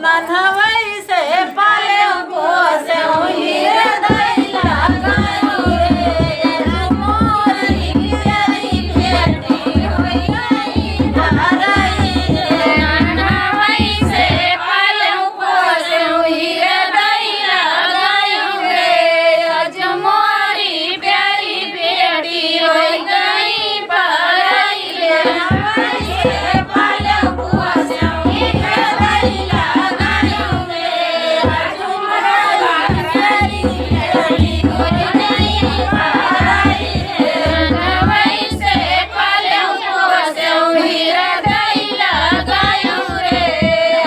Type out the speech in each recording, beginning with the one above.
नन्हवई से पाले पोसे हृदय लगायो रे मोरी प्यारी बेटी होई गई धराई रे नन्हवई से पाले पोसे हृदय लगायो रे आज मोरी प्यारी बेटी होई गई पराई रे नन्हवई से पाले पोसे हृदय लगायो रे आज मोरी प्यारी बेटी होई गई धराई रे नन्हवई से पाले पोसे हृदय लगायो रे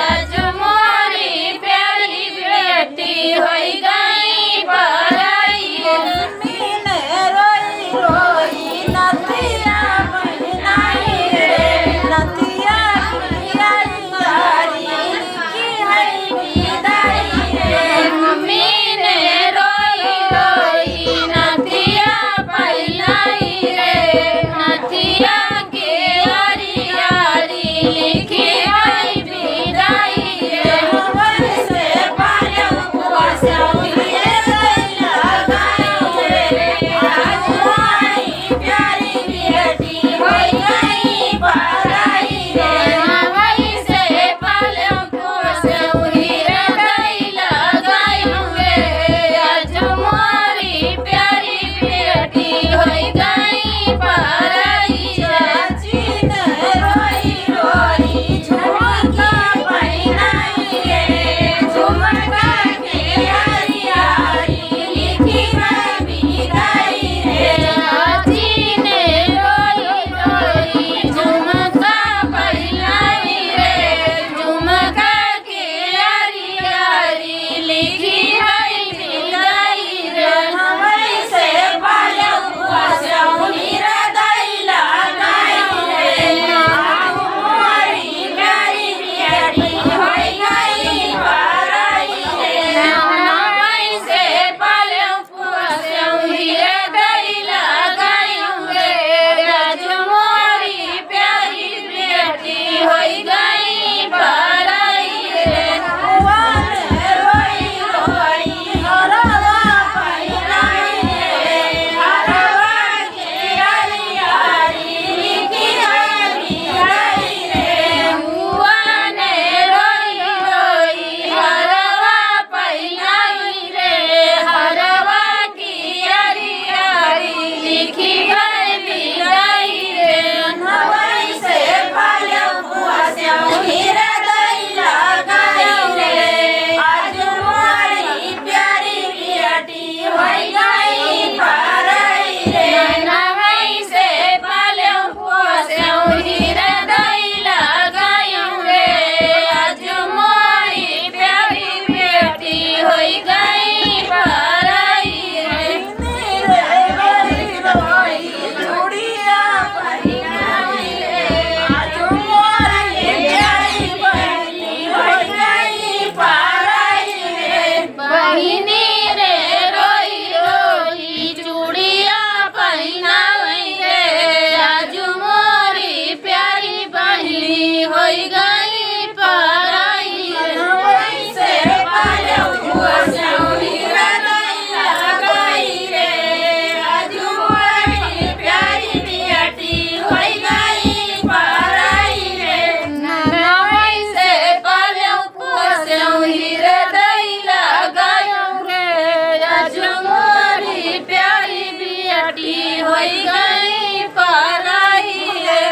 आज मोरी प्यारी बेटी होई गई पराई मीने रोई रोई नतिया बहनाई रे नतिया की यारी की है विदाई रे मम्मी ने रोई रोई नथिया पहनाई रे नथिया के यारी यारी लिखी है विदाई रे हवन से पाले पोसे हृदय लगायो रे आज मोरी प्यारी बेटी होई गई पराई रे नन्हवई से पाले पोसे हृदय लगायो रे आज मोरी प्यारी बेटी होई गई पराई रे चाची ने रोई रोई झुमका पहनाई रे झुमका के यारी यारी लिखी है विदाई रे चाची ने रोई रोई झुमका पहनाई रे झुमका के यारी यारी लिखी है विदाई रे नन्हवई से पाले पोसे हृदय लगायो रे आज मोरी प्यारी बेटी होई गई पराई रे नन्हवई से पाले पोसे हृदय लगायो रे आज मोरी प्यारी बेटी होई गई पराई रे भगवान रोई रोई हरवा पहनाई रे हरवा के यारी यारी लिखी है विदाई रे हुआ ने रोई रोई हरवा पहनाई रे हरवा की यारी यारी लिखी है विदाई रे नन्हवई से पाले पोसे हृदय लगायो रे आज मोरी प्यारी बेटी होई गई पराई रे नन्हवई से पाले पोसे हृदय लगायो रे आज मोरी प्यारी बेटी होई गई पराई रे रोई रोई चूड़िया पहनाई रे आज मोरी प्यारी बेटी होई गई पराई रे बहिनी रे रोई रोई चूड़िया पहनाई रे आज मोरी प्यारी बहिनी होई गई पराई रे नन्हवई से पाले पोसे हृदय लगाई रे आज मोरी प्यारी बेटी होई गई पराई रे नन्हवई से पाले पोसे हृदय लगायो रे आज मोरी प्यारी बेटी होई गई पराई रे